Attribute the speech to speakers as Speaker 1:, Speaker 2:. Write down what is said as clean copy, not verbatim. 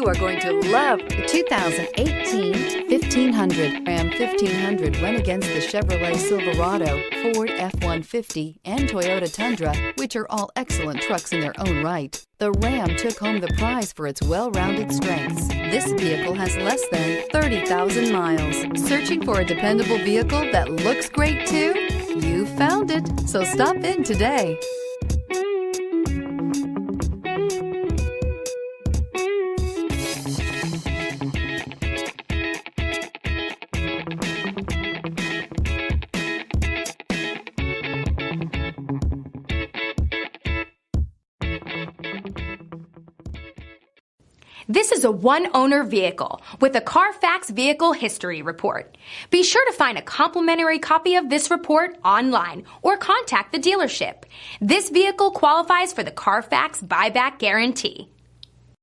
Speaker 1: You are going to love the 2018 1500. Ram 1500 went against the Chevrolet Silverado, Ford F-150, and Toyota Tundra, which are all excellent trucks in their own right. The Ram took home the prize for its well-rounded strengths. This vehicle has less than 30,000 miles. Searching for a dependable vehicle that looks great too? You found it, so stop in today.
Speaker 2: This is a one-owner vehicle with a Carfax Vehicle History Report. Be sure to find a complimentary copy of this report online or contact the dealership. This vehicle qualifies for the Carfax Buyback Guarantee.